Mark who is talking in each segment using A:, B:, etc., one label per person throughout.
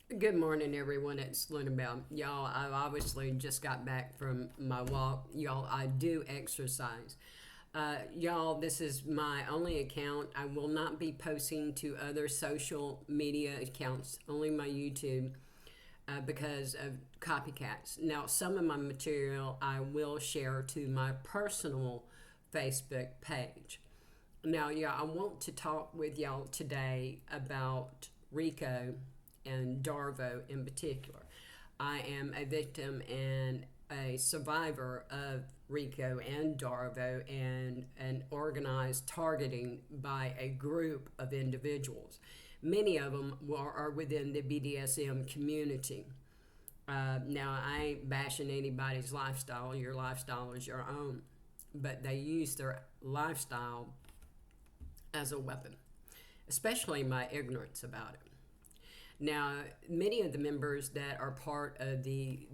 A: Good morning, everyone. It's Lunabelle. Y'all, I obviously just got back from my walk. Y'all, I do exercise. Y'all, this is my only account. I will not be posting to other social media accounts, only my YouTube, because of copycats. Now, some of my material I will share to my personal Facebook page. Now, yeah, I want to talk with y'all today about RICO and DARVO in particular. I am a victim and a survivor of RICO and DARVO and an organized targeting by a group of individuals. Many of them are within the BDSM community. Now, I ain't bashing anybody's lifestyle. Your lifestyle is your own. But they use their lifestyle as a weapon, especially my ignorance about it. Now, many of the members that are part of the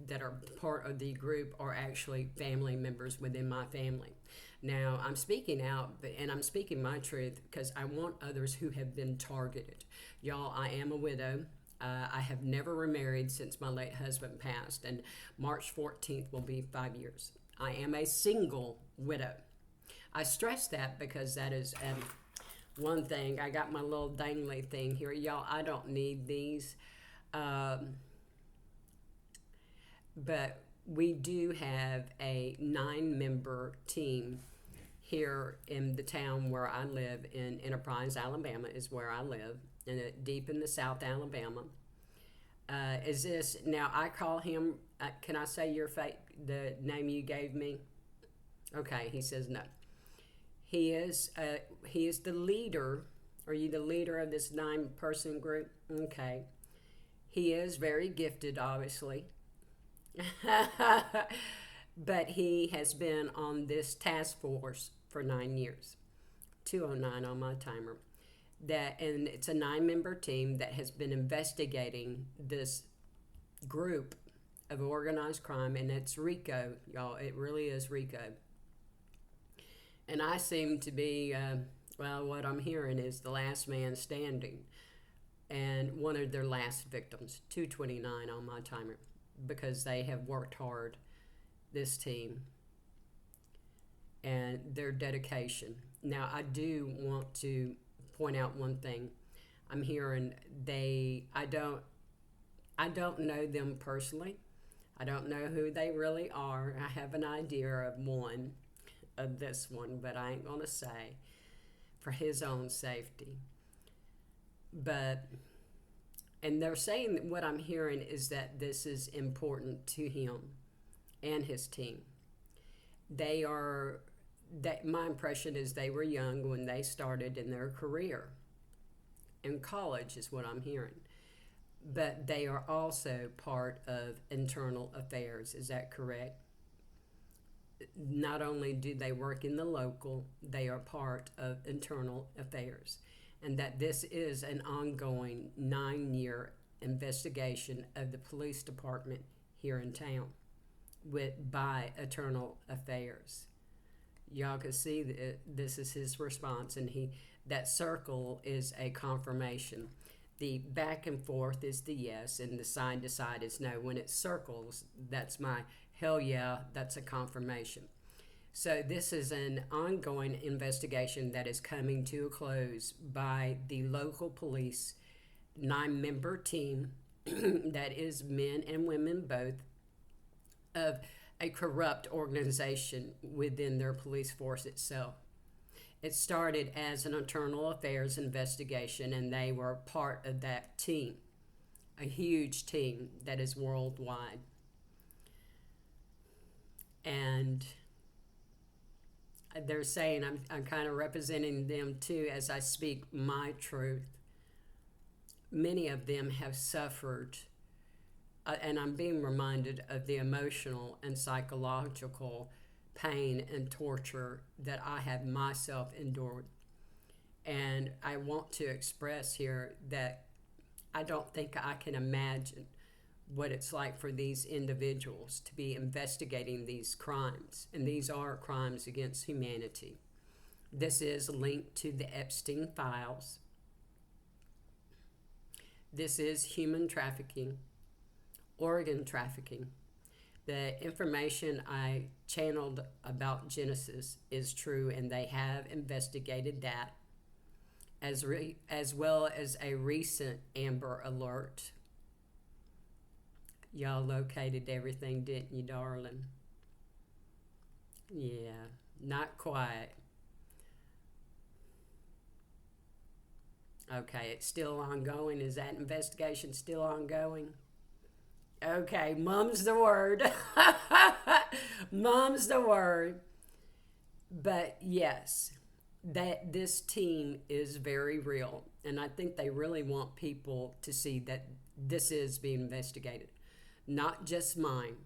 A: group are actually family members within my family. Now, I'm speaking out, and I'm speaking my truth because I want others who have been targeted. Y'all, I am a widow. I have never remarried since my late husband passed, and March 14th will be 5 years. I am a single widow. I stress that because that is one thing. I got my little dangly thing here. Y'all, I don't need these. But we do have a 9-member team here in the town where I live in Enterprise, Alabama is where I live, and deep in the South Alabama. Is this, now I call him, can I say the name you gave me? Okay, he says no. He is the leader. Are you the leader of this 9-person group? Okay. He is very gifted, obviously. But he has been on this task force for 9 years. 209 on my timer. And it's a 9-member team that has been investigating this group of organized crime, and it's RICO, y'all. It really is RICO. And I seem to be, what I'm hearing is the last man standing and one of their last victims, 229 on my timer, because they have worked hard, this team, and their dedication. Now, I do want to point out one thing. I'm hearing I don't know them personally. I don't know who they really are. I have an idea of this one, but I ain't gonna say for his own safety. And they're saying that what I'm hearing is that this is important to him and his team. My impression is they were young when they started in their career. In college is what I'm hearing. But they are also part of internal affairs. Is that correct? Not only do they work in the local, they are part of internal affairs. And that this is an ongoing 9-year investigation of the police department here in town by internal affairs. Y'all can see that this is his response, and that circle is a confirmation. The back and forth is the yes, and the side to side is no. When it circles, that's my hell yeah, that's a confirmation. So this is an ongoing investigation that is coming to a close by the local police 9-member team that is men and women both, of a corrupt organization within their police force itself. It started as an internal affairs investigation, and they were part of that team, a huge team that is worldwide. And they're saying I'm kind of representing them too as I speak my truth. Many of them have suffered, and I'm being reminded of the emotional and psychological pain and torture that I have myself endured. And I want to express here that I don't think I can imagine what it's like for these individuals to be investigating these crimes. And these are crimes against humanity. This is linked to the Epstein files. This is human trafficking, organ trafficking. The information I channeled about Genesis is true, and they have investigated that, as well as a recent Amber Alert. Y'all located everything, didn't you, darling? Yeah, not quite. Okay, it's still ongoing. Is that investigation still ongoing? Okay, mum's the word. Mum's the word. But yes, that this team is very real. And I think they really want people to see that this is being investigated. Not just mine,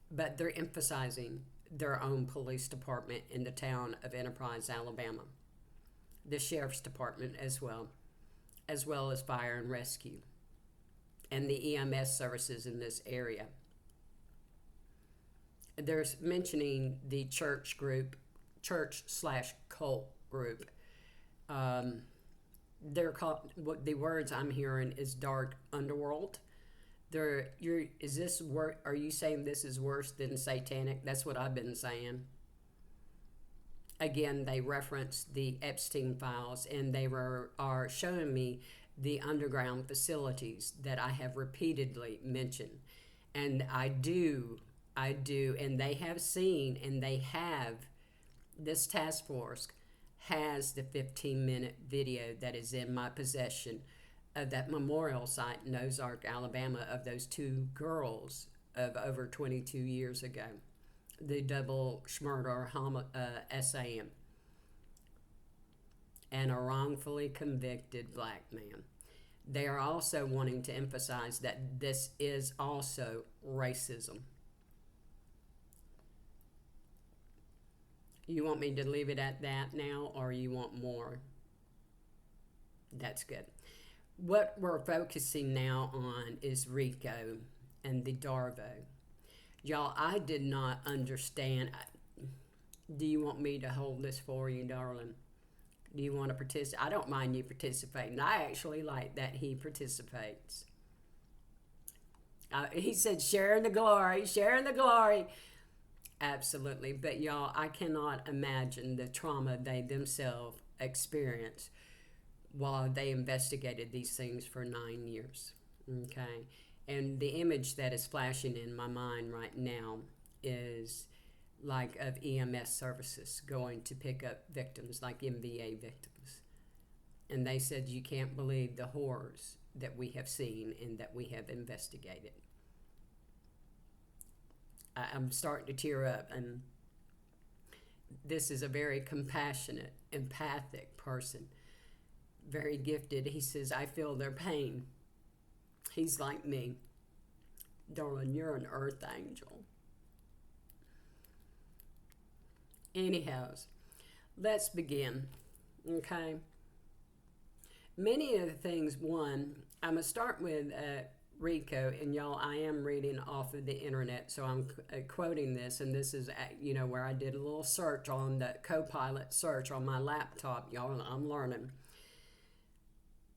A: but they're emphasizing their own police department in the town of Enterprise, Alabama. The sheriff's department as well as fire and rescue, and the EMS services in this area. There's mentioning the church / cult group. They're called, what the words I'm hearing is dark underworld. Are you saying this is worse than satanic? That's what I've been saying. Again, they reference the Epstein files, and they are showing me the underground facilities that I have repeatedly mentioned. And I do, and they have seen, and this task force has the 15-minute video that is in my possession of that memorial site in Ozark, Alabama, of those two girls of over 22 years ago. The double murder SAM, and a wrongfully convicted black man. They are also wanting to emphasize that this is also racism. You want me to leave it at that now, or you want more? That's good. What we're focusing now on is RICO and the DARVO. Y'all, I did not understand. Do you want me to hold this for you, darling? Do you want to participate? I don't mind you participating. I actually like that he participates. He said, sharing the glory, sharing the glory. Absolutely. But y'all, I cannot imagine the trauma they themselves experienced while they investigated these things for 9 years. Okay? And the image that is flashing in my mind right now is like of EMS services going to pick up victims, like MVA victims. And they said, you can't believe the horrors that we have seen and that we have investigated. I'm starting to tear up, and this is a very compassionate, empathic person, very gifted. He says, I feel their pain. He's like me. Darling, you're an earth angel. Anyhow, let's begin, okay? Many of the things, I'm going to start with RICO, and y'all, I am reading off of the internet, so I'm quoting this, and this is, where I did a little search on the Copilot search on my laptop, y'all, I'm learning.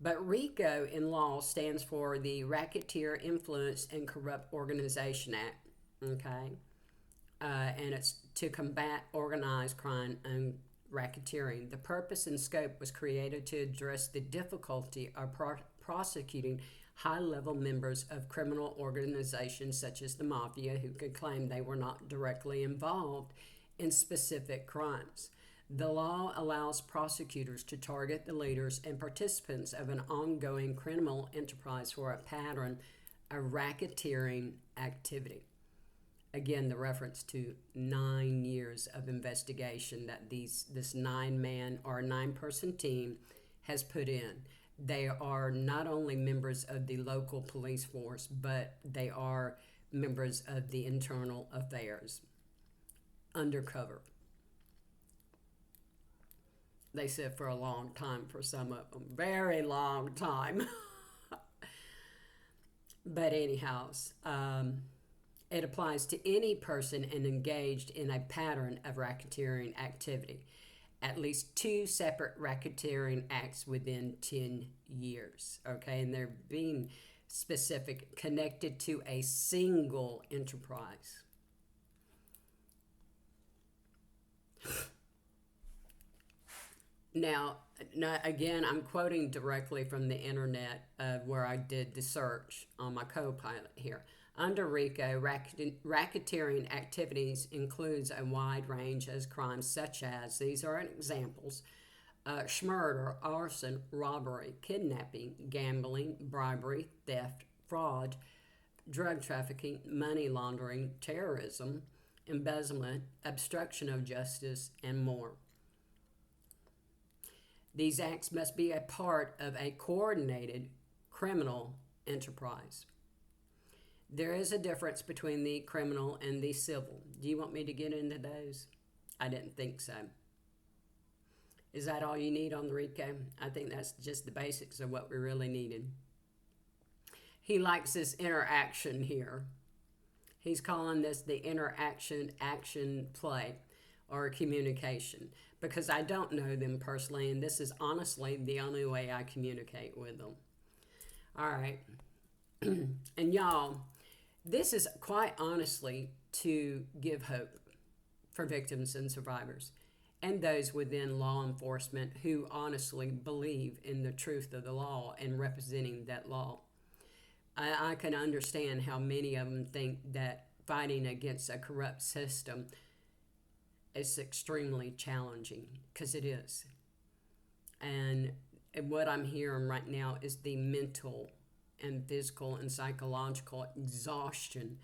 A: But RICO in law stands for the Racketeer Influence and Corrupt Organization Act, okay? And it's to combat organized crime and racketeering. The purpose and scope was created to address the difficulty of prosecuting high-level members of criminal organizations such as the mafia who could claim they were not directly involved in specific crimes. The law allows prosecutors to target the leaders and participants of an ongoing criminal enterprise for a pattern of racketeering activity. Again, the reference to 9 years of investigation that this 9-man or 9-person team has put in. They are not only members of the local police force, but they are members of the internal affairs, undercover. They said for a long time for some of them, very long time. But anyhow, it applies to any person and engaged in a pattern of racketeering activity. at least 2 separate racketeering acts within 10 years. Okay, and they're being specific, connected to a single enterprise. Now, again, I'm quoting directly from the internet where I did the search on my co-pilot here. Under RICO, racketeering activities includes a wide range of crimes such as, these are examples, murder, arson, robbery, kidnapping, gambling, bribery, theft, fraud, drug trafficking, money laundering, terrorism, embezzlement, obstruction of justice, and more. These acts must be a part of a coordinated criminal enterprise. There is a difference between the criminal and the civil. Do you want me to get into those? I didn't think so. Is that all you need on the RICO? I think that's just the basics of what we really needed. He likes this interaction here. He's calling this the interaction action play or communication, because I don't know them personally, and this is honestly the only way I communicate with them. All right. And y'all, this is quite honestly to give hope for victims and survivors and those within law enforcement who honestly believe in the truth of the law and representing that law. I can understand how many of them think that fighting against a corrupt system is extremely challenging, because it is. And what I'm hearing right now is the mental and physical and psychological exhaustion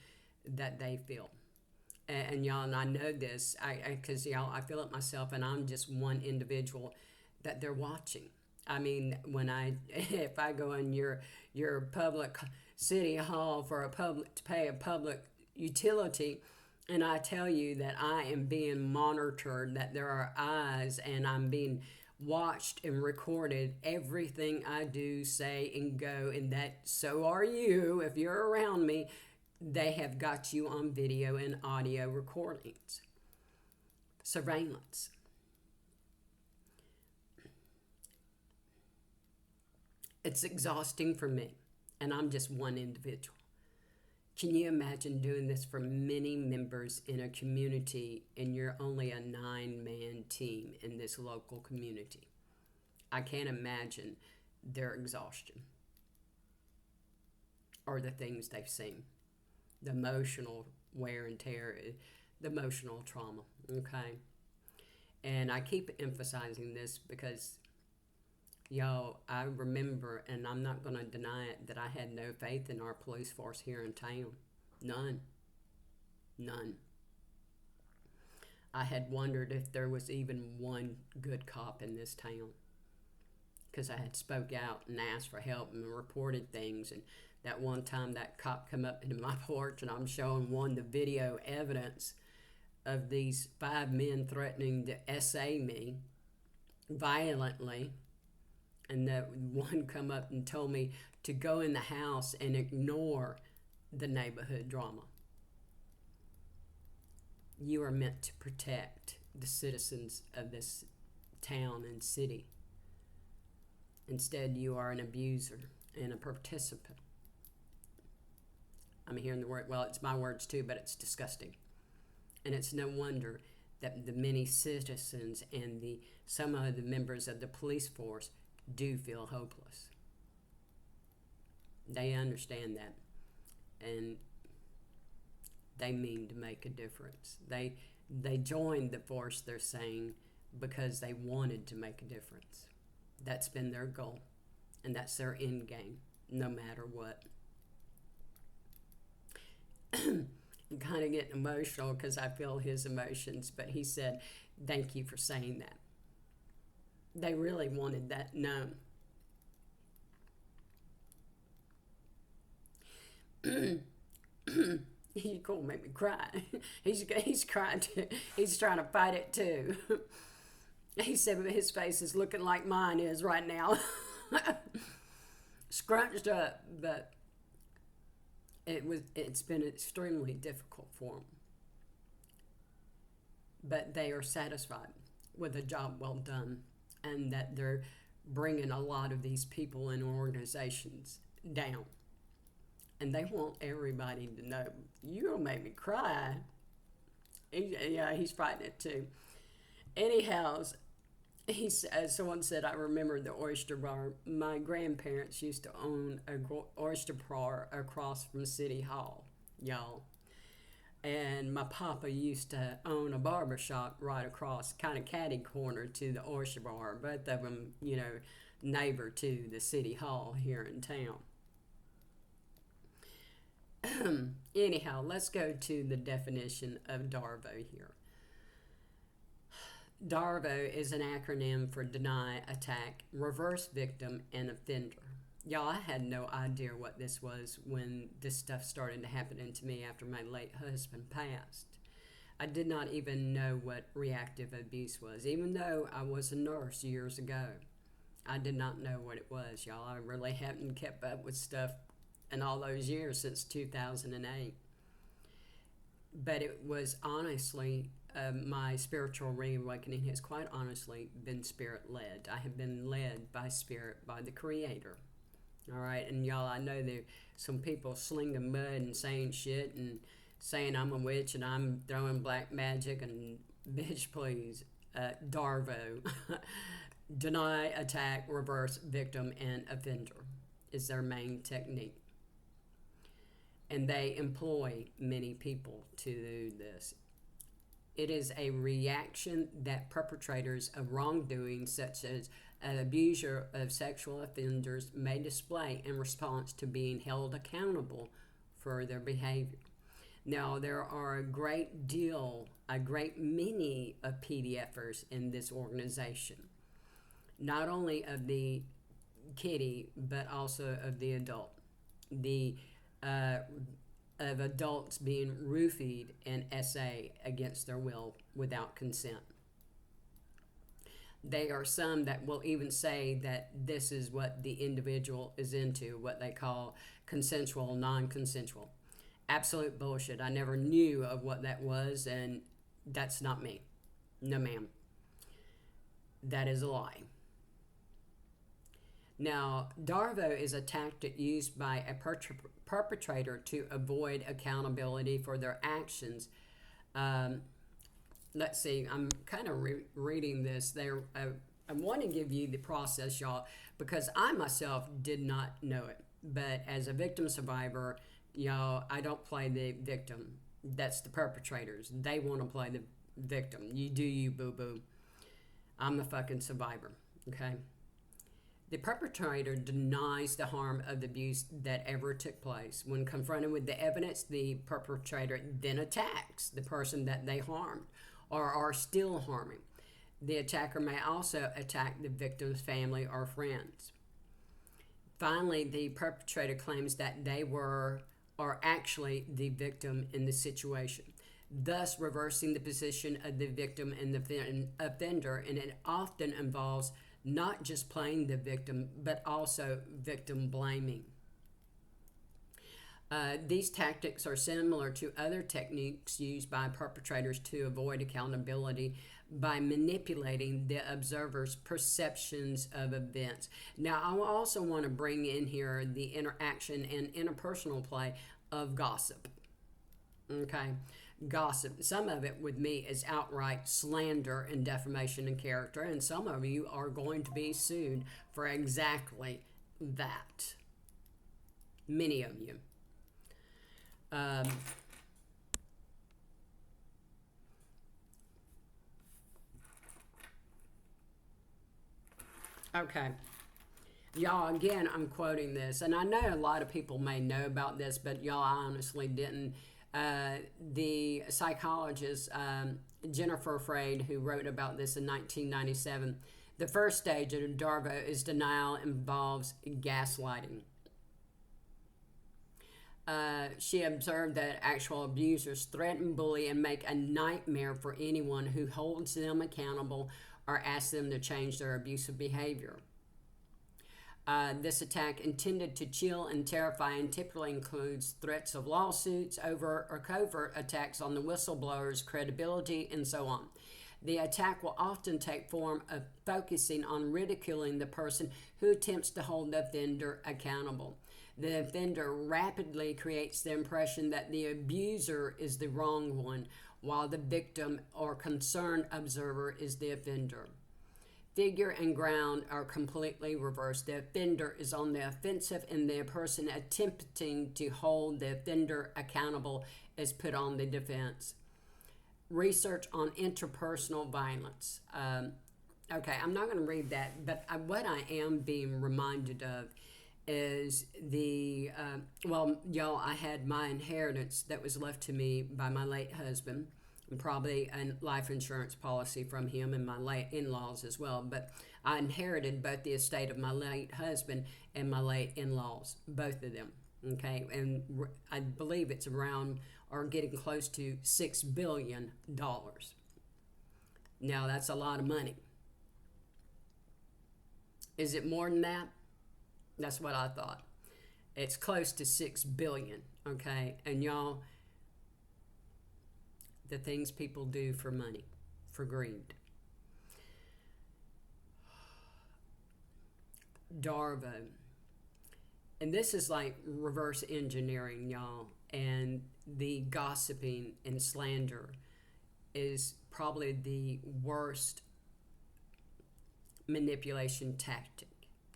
A: that they feel. And y'all, and I know this, because y'all, I feel it myself, and I'm just one individual that they're watching. I mean, if I go in your public city hall to pay a public utility, and I tell you that I am being monitored, that there are eyes, and I'm being watched and recorded, everything I do, say, and go, and that so are you. If you're around me, they have got you on video and audio recordings. Surveillance. It's exhausting for me, and I'm just one individual. Can you imagine doing this for many members in a community, and you're only a 9-man team in this local community? I can't imagine their exhaustion or the things they've seen, the emotional wear and tear, the emotional trauma, okay? And I keep emphasizing this because, y'all, I remember, and I'm not going to deny it, that I had no faith in our police force here in town. None. I had wondered if there was even one good cop in this town, because I had spoke out and asked for help and reported things. And that one time that cop come up into my porch, and I'm showing the video evidence of these 5 men threatening to essay me violently. And that one come up and told me to go in the house and ignore the neighborhood drama. You are meant to protect the citizens of this town and city. Instead, you are an abuser and a participant. I'm hearing the word, well, it's my words too, but it's disgusting. And it's no wonder that the many citizens and some of the members of the police force do feel hopeless. They understand that, and they mean to make a difference. They joined the force, they're saying, because they wanted to make a difference. That's been their goal, and that's their end game, no matter what. I'm kind of getting emotional because I feel his emotions, but he said, thank you for saying that. They really wanted that known. He gonna make me cry. He's crying too. He's trying to fight it too. He said his face is looking like mine is right now. Scrunched up, but it's been extremely difficult for them. But they are satisfied with a job well done, and that they're bringing a lot of these people and organizations down. And they want everybody to know, you're going to make me cry. Yeah, he's fighting it too. Anyhow, someone said, I remember the oyster bar. My grandparents used to own an oyster bar across from City Hall, y'all. And my papa used to own a barber shop right across, kind of catty corner to the oyster bar. Both of them, neighbor to the City Hall here in town. Anyhow, let's go to the definition of DARVO here. DARVO is an acronym for deny, attack, reverse victim, and offender. Y'all, I had no idea what this was when this stuff started happening to me after my late husband passed. I did not even know what reactive abuse was, even though I was a nurse years ago. I did not know what it was, y'all. I really haven't kept up with stuff in all those years since 2008. But it was honestly, my spiritual reawakening has quite honestly been spirit-led. I have been led by spirit, by the Creator. All right, and y'all, I know there's some people slinging mud and saying shit and saying I'm a witch and I'm throwing black magic, and bitch, please, DARVO, deny, attack, reverse, victim, and offender is their main technique. And they employ many people to do this. It is a reaction that perpetrators of wrongdoing, such as an abuser of sexual offenders, may display in response to being held accountable for their behavior. Now, there are a great many of PDFers in this organization, not only of the kiddie, but also of the adult. Of adults being roofied and SA against their will without consent. They are some that will even say that this is what the individual is into, what they call consensual, non-consensual. Absolute bullshit. I never knew of what that was, and that's not me. No, ma'am. That is a lie. Now, DARVO is a tactic used by a perpetrator to avoid accountability for their actions. Let's see, I'm kind of reading this there. I want to give you the process, y'all, because I myself did not know it. But as a victim survivor, y'all, I don't play the victim. That's the perpetrators. They want to play the victim. You do you, boo-boo. I'm the fucking survivor, okay? The perpetrator denies the harm of the abuse that ever took place. When confronted with the evidence, the perpetrator then attacks the person that they harmed or are still harming. The attacker may also attack the victim's family or friends. Finally, the perpetrator claims that they were or actually the victim in the situation, thus reversing the position of the victim and the offender, and it often involves not just playing the victim, but also victim blaming. These tactics are similar to other techniques used by perpetrators to avoid accountability by manipulating the observer's perceptions of events. Now, I also want to bring in here the interaction and interpersonal play of gossip. Okay? Gossip. Some of it with me is outright slander and defamation of character, and some of you are going to be sued for exactly that. Many of you. Okay. Y'all, again, I'm quoting this, and I know a lot of people may know about this, but y'all, I honestly didn't. The psychologist Jennifer Freyd, who wrote about this in 1997, the first stage of DARVO is denial, involves gaslighting. She observed that actual abusers threaten, bully, and make a nightmare for anyone who holds them accountable or asks them to change their abusive behavior. This attack, intended to chill and terrify, and typically includes threats of lawsuits, overt or covert attacks on the whistleblower's credibility, and so on. The attack will often take form of focusing on ridiculing the person who attempts to hold the offender accountable. The offender rapidly creates the impression that the abuser is the wrong one, while the victim or concerned observer is the offender. Figure and ground are completely reversed. The offender is on the offensive, and the person attempting to hold the offender accountable is put on the defense. Research on interpersonal violence. Okay, I'm not going to read that, but what I am being reminded of is y'all, I had my inheritance that was left to me by my late husband, and probably a life insurance policy from him and my late in-laws as well. But I inherited both the estate of my late husband and my late in-laws, both of them. Okay, and I believe it's around or getting close to $6 billion. Now, that's a lot of money. Is it more than that? That's what I thought. It's close to $6 billion, okay? And y'all, the things people do for money, for greed. DARVO. And this is like reverse engineering, y'all. And the gossiping and slander is probably the worst manipulation tactic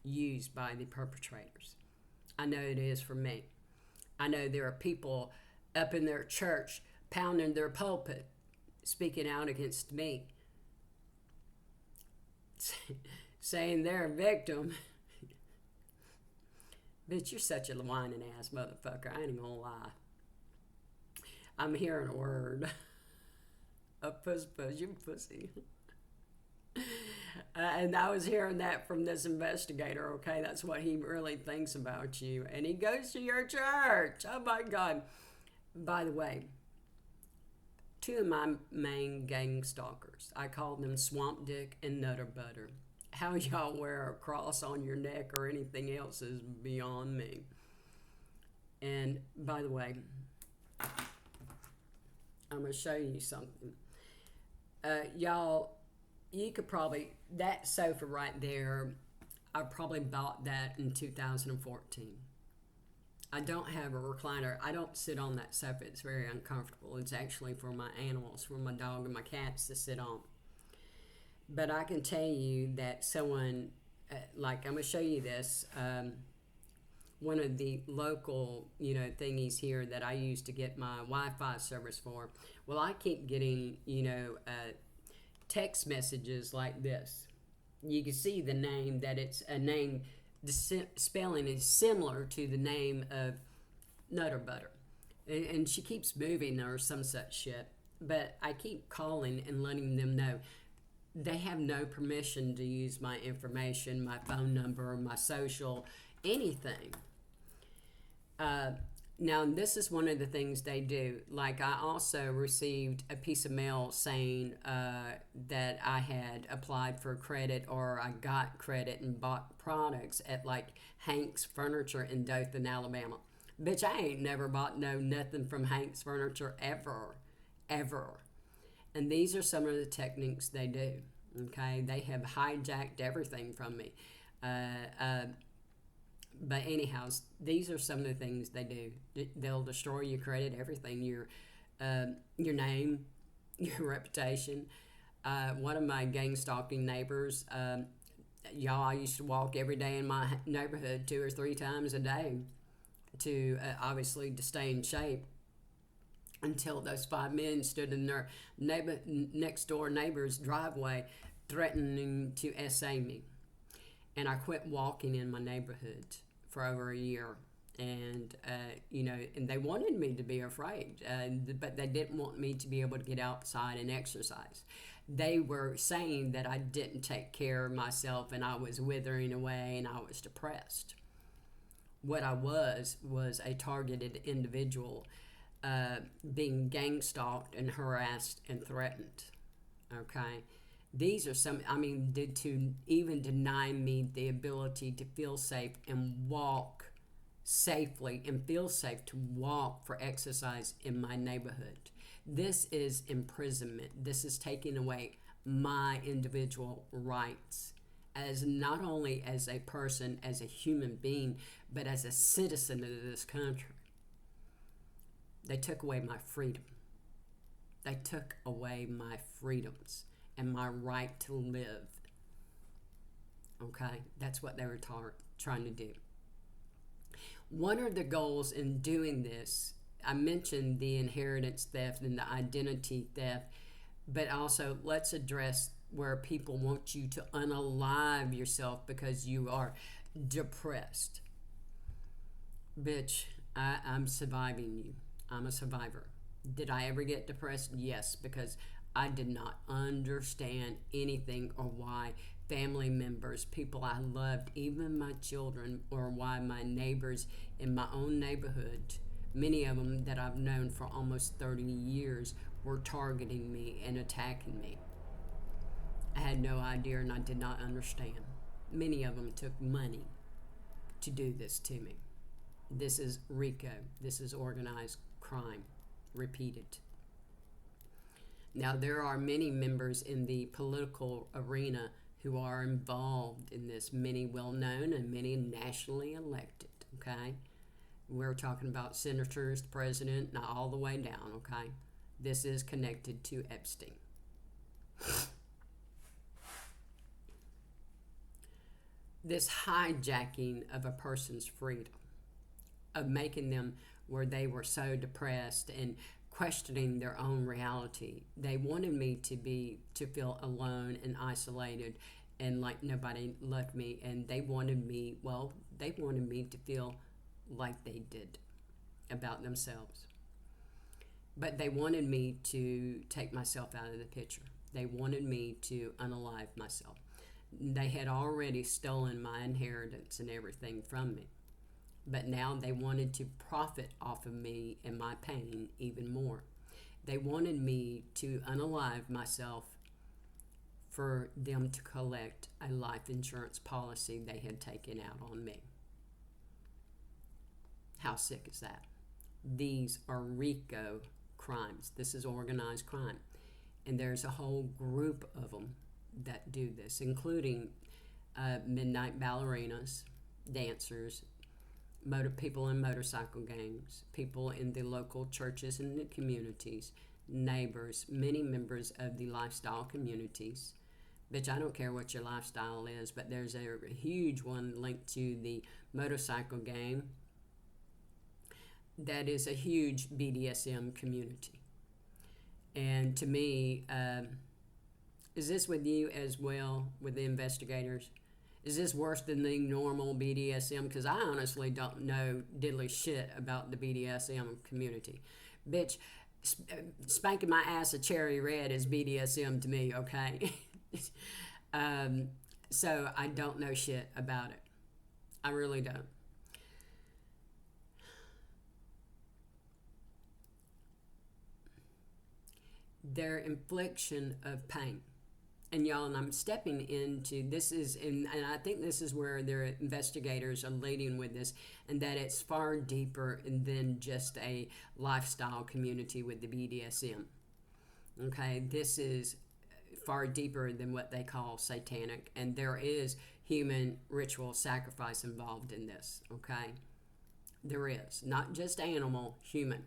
A: used by the perpetrators. I know it is for me. I know there are people up in their church pounding their pulpit, speaking out against me, saying they're a victim. Bitch, you're such a whining ass motherfucker. I ain't gonna lie. I'm hearing a word. A puss, you pussy. And I was hearing that from this investigator, okay? That's what he really thinks about you. And he goes to your church. Oh, my God. By the way, two of my main gang stalkers, I call them Swamp Dick and Nutter Butter. How y'all wear a cross on your neck or anything else is beyond me. And, by the way, I'm going to show you something. Y'all, you could probably, that sofa right there, I probably bought that in 2014. I don't have a recliner. I don't sit on that sofa. It's very uncomfortable. It's actually for my animals, for my dog and my cats to sit on. But I can tell you that someone, like I'm going to show you this, one of the local, thingies here that I use to get my Wi-Fi service for. Well, I keep getting, text messages like this. You can see the name, that it's a name, the spelling is similar to the name of Nutter Butter. And she keeps moving or some such shit. But I keep calling and letting them know they have no permission to use my information, my phone number, my social, anything. Now, this is one of the things they do. Like, I also received a piece of mail saying that I had applied for credit, or I got credit and bought products at, like, Hank's Furniture in Dothan, Alabama. Bitch, I ain't never bought nothing from Hank's Furniture ever. And these are some of the techniques they do, okay? They have hijacked everything from me. But anyhow, these are some of the things they do. They'll destroy your credit, everything, your name, your reputation. One of my gang stalking neighbors, y'all, I used to walk every day in my neighborhood 2 or 3 times a day to obviously to stay in shape, until those 5 men stood in their next door neighbor's driveway threatening to essay me. And I quit walking in my neighborhood for over a year. And, and they wanted me to be afraid, but they didn't want me to be able to get outside and exercise. They were saying that I didn't take care of myself and I was withering away and I was depressed. What I was a targeted individual, being gang stalked and harassed and threatened, okay? These are some, to even deny me the ability to feel safe and walk safely and feel safe to walk for exercise in my neighborhood. This is imprisonment. This is taking away my individual rights as not only as a person, as a human being, but as a citizen of this country. They took away my freedom. They took away my freedoms and my right to live. Okay, that's what they were trying to do. One of the goals in doing this, I mentioned the inheritance theft and the identity theft, but also let's address where people want you to unalive yourself because you are depressed. Bitch, I'm surviving you. I'm a survivor. Did I ever get depressed? Yes, because I did not understand anything or why family members, people I loved, even my children, or why my neighbors in my own neighborhood, many of them that I've known for almost 30 years, were targeting me and attacking me. I had no idea and I did not understand. Many of them took money to do this to me. This is RICO. This is organized crime. Repeated. Now, there are many members in the political arena who are involved in this, many well-known and many nationally elected, okay? We're talking about senators, the president, not all the way down, okay? This is connected to Epstein. This hijacking of a person's freedom, of making them where they were so depressed and questioning their own reality. They wanted me to feel alone and isolated and like nobody loved me, and they wanted me to feel like they did about themselves. But they wanted me to take myself out of the picture. They wanted me to unalive myself. They had already stolen my inheritance and everything from me. But now they wanted to profit off of me and my pain even more. They wanted me to unalive myself for them to collect a life insurance policy they had taken out on me. How sick is that? These are RICO crimes. This is organized crime. And there's a whole group of them that do this, including midnight ballerinas, dancers, people in motorcycle gangs, people in the local churches and the communities, neighbors, many members of the lifestyle communities. Bitch, I don't care what your lifestyle is, but there's a huge one linked to the motorcycle gang that is a huge BDSM community. And to me, is this with you as well, with the investigators? Is this worse than the normal BDSM? Because I honestly don't know diddly shit about the BDSM community. Bitch, spanking my ass a cherry red is BDSM to me, okay? So I don't know shit about it. I really don't. Their infliction of pain. And y'all, and I'm stepping into this and I think this is where their investigators are leading with this, and that it's far deeper than just a lifestyle community with the BDSM. Okay, this is far deeper than what they call satanic, and there is human ritual sacrifice involved in this. Okay, there is not just animal, human,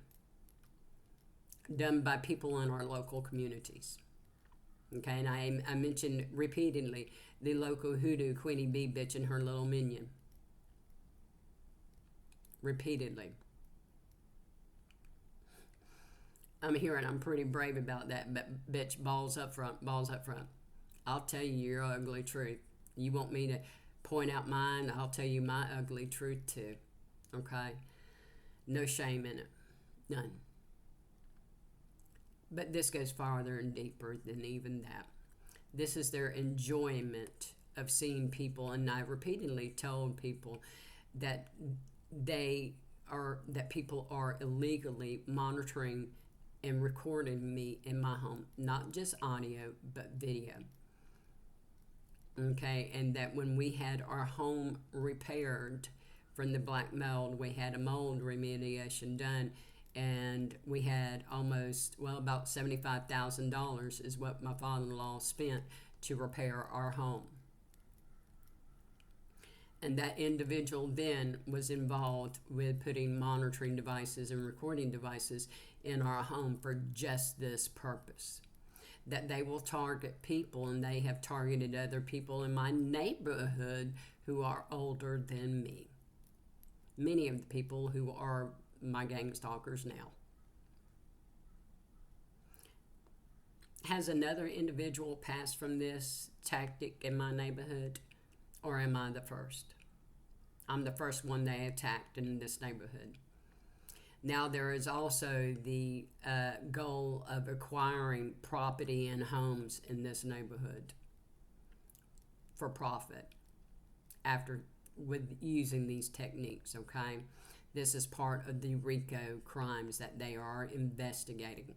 A: done by people in our local communities. Okay, and I mentioned repeatedly the local hoodoo Queenie Bee bitch and her little minion. Repeatedly. I'm hearing I'm pretty brave about that, but bitch, balls up front, balls up front. I'll tell you your ugly truth. You want me to point out mine, I'll tell you my ugly truth too. Okay? No shame in it. None. But this goes farther and deeper than even that. This is their enjoyment of seeing people, and I repeatedly told people that people are illegally monitoring and recording me in my home, not just audio, but video. Okay, and that when we had our home repaired from the black mold, we had a mold remediation done, and we had almost, well, about $75,000 is what my father-in-law spent to repair our home. And that individual then was involved with putting monitoring devices and recording devices in our home for just this purpose. That they will target people, and they have targeted other people in my neighborhood who are older than me. Many of the people who are my gang stalkers now. Has another individual passed from this tactic in my neighborhood, or am I the first? I'm the first one they attacked in this neighborhood. Now there is also the goal of acquiring property and homes in this neighborhood for profit after with using these techniques, okay? This is part of the RICO crimes that they are investigating.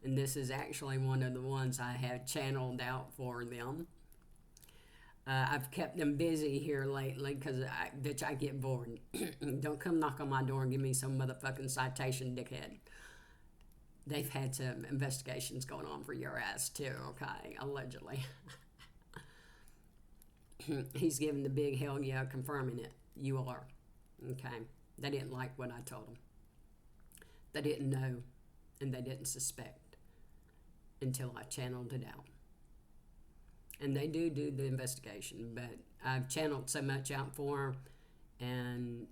A: And this is actually one of the ones I have channeled out for them. I've kept them busy here lately because I get bored. Don't come knock on my door and give me some motherfucking citation, dickhead. They've had some investigations going on for your ass too, okay? Allegedly. He's giving the big hell yeah, confirming it. You are. Okay? They didn't like what I told them. They didn't know, and they didn't suspect until I channeled it out. And they do the investigation, but I've channeled so much out for them, and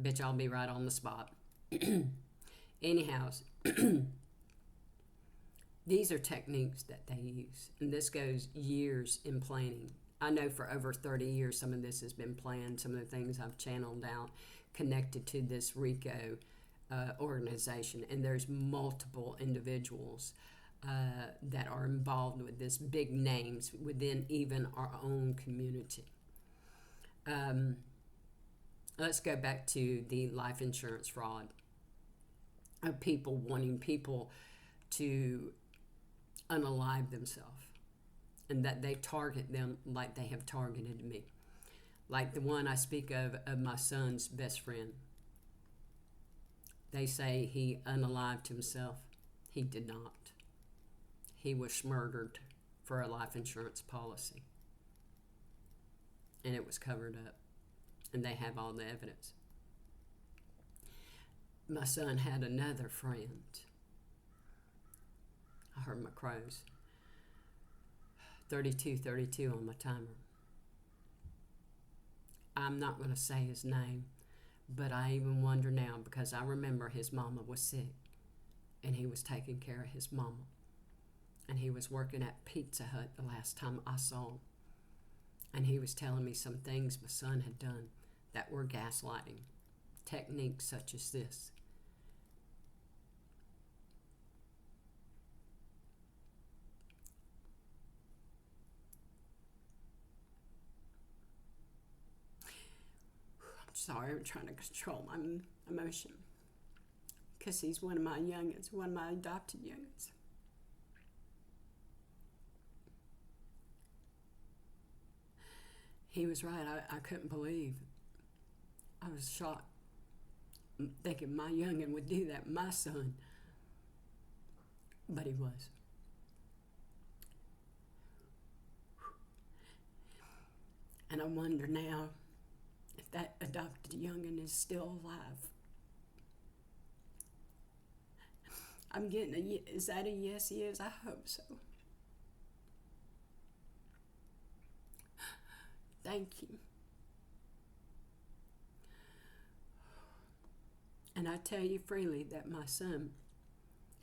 A: bitch, I'll be right on the spot. Anyhow, these are techniques that they use, and this goes years in planning. I know for over 30 years some of this has been planned, some of the things I've channeled out connected to this RICO organization, and there's multiple individuals that are involved with this, big names within even our own community. Let's go back to the life insurance fraud of people wanting people to unalive themselves, and that they target them like they have targeted me. Like the one I speak of my son's best friend. They say he unalived himself. He did not. He was murdered for a life insurance policy. And it was covered up. And they have all the evidence. My son had another friend. I heard my crows. 32 on my timer. I'm not going to say his name, but I even wonder now because I remember his mama was sick and he was taking care of his mama. And he was working at Pizza Hut the last time I saw him. And he was telling me some things my son had done that were gaslighting. Techniques such as this. I'm sorry, I'm trying to control my emotion. Because he's one of my youngins, one of my adopted youngins. He was right. I couldn't believe. I was shocked, thinking my youngin would do that, my son. But he was. And I wonder now if that adopted youngin is still alive. I'm getting is that a yes, he is? I hope so. Thank you. And I tell you freely that my son,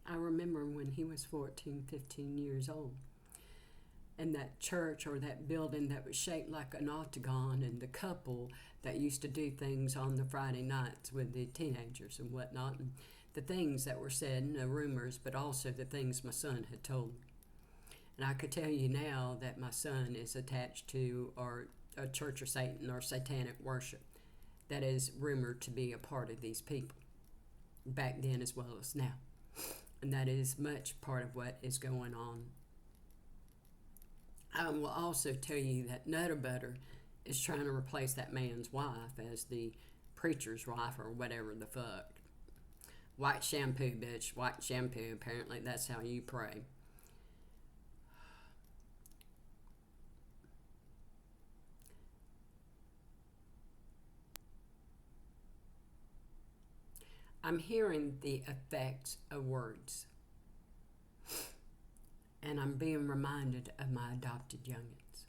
A: I remember when he was 14, 15 years old, and that church or that building that was shaped like an octagon, and the couple that used to do things on the Friday nights with the teenagers and whatnot, and the things that were said, and the rumors, but also the things my son had told me. And I could tell you now that my son is attached to a Church of Satan or satanic worship that is rumored to be a part of these people, back then as well as now. And that is much part of what is going on. I will also tell you that Nutter Butter is trying to replace that man's wife as the preacher's wife or whatever the fuck. White shampoo, bitch. White shampoo. Apparently, that's how you pray. I'm hearing the effects of words. And I'm being reminded of my adopted youngins.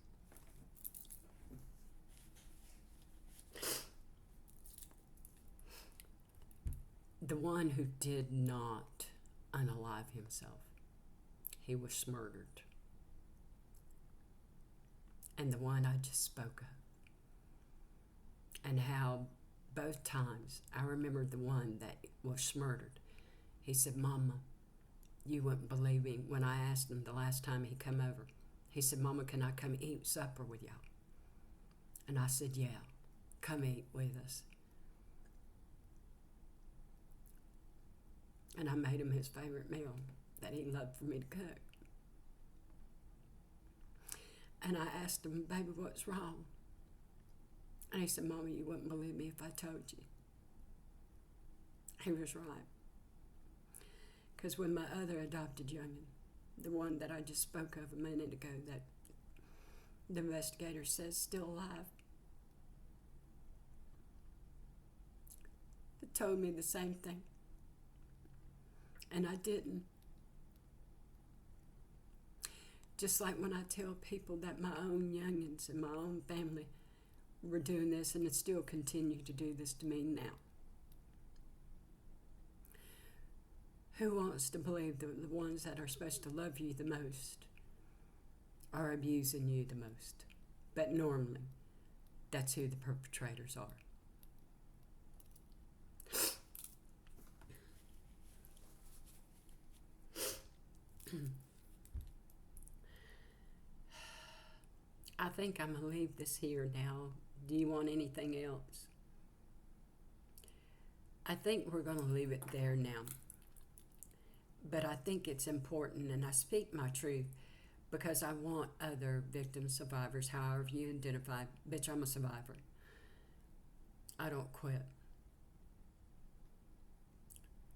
A: The one who did not unalive himself. He was murdered. And the one I just spoke of. And how both times, I remember the one that was murdered. He said, Mama, you wouldn't believe me when I asked him the last time he come over. He said, Mama, can I come eat supper with y'all? And I said, yeah, come eat with us. And I made him his favorite meal that he loved for me to cook. And I asked him, baby, what's wrong? And he said, Mama, you wouldn't believe me if I told you. He was right. Because when my other adopted youngin, the one that I just spoke of a minute ago, that the investigator says still alive, it told me the same thing. And I didn't. Just like when I tell people that my own youngins and my own family were doing this and it still continue to do this to me now. Who wants to believe that the ones that are supposed to love you the most are abusing you the most? But normally, that's who the perpetrators are. I think I'm going to leave this here now. Do you want anything else? I think we're going to leave it there now. But I think it's important, and I speak my truth because I want other victims, survivors, however you identify. Bitch, I'm a survivor. I don't quit.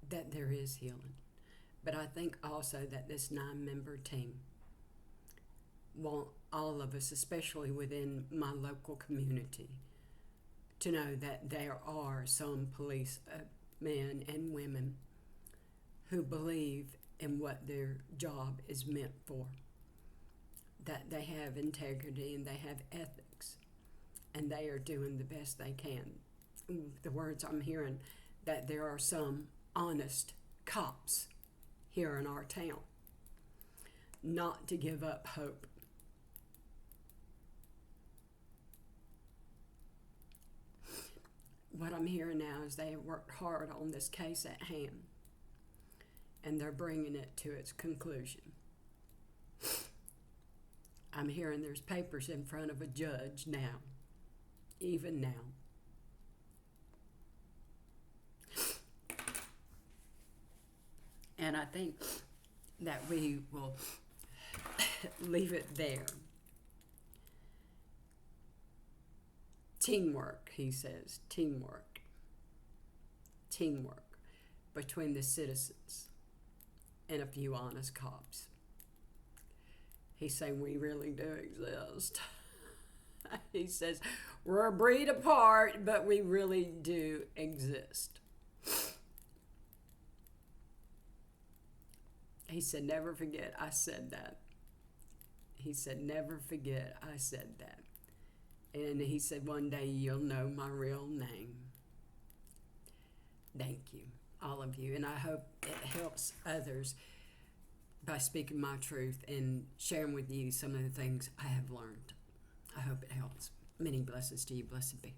A: That there is healing. But I think also that this 9-member team want all of us, especially within my local community, to know that there are some police men and women who believe in what their job is meant for, that they have integrity and they have ethics, and they are doing the best they can. The words I'm hearing, that there are some honest cops here in our town, not to give up hope. What I'm hearing now is they have worked hard on this case at hand, and they're bringing it to its conclusion. I'm hearing there's papers in front of a judge now, even now. And I think that we will leave it there. Teamwork, he says, teamwork. Teamwork between the citizens and a few honest cops. He's saying we really do exist. He says we're a breed apart, but we really do exist. He said, never forget I said that. He said, never forget I said that. And he said, one day you'll know my real name. Thank you, all of you. And I hope it helps others by speaking my truth and sharing with you some of the things I have learned. I hope it helps. Many blessings to you. Blessed be.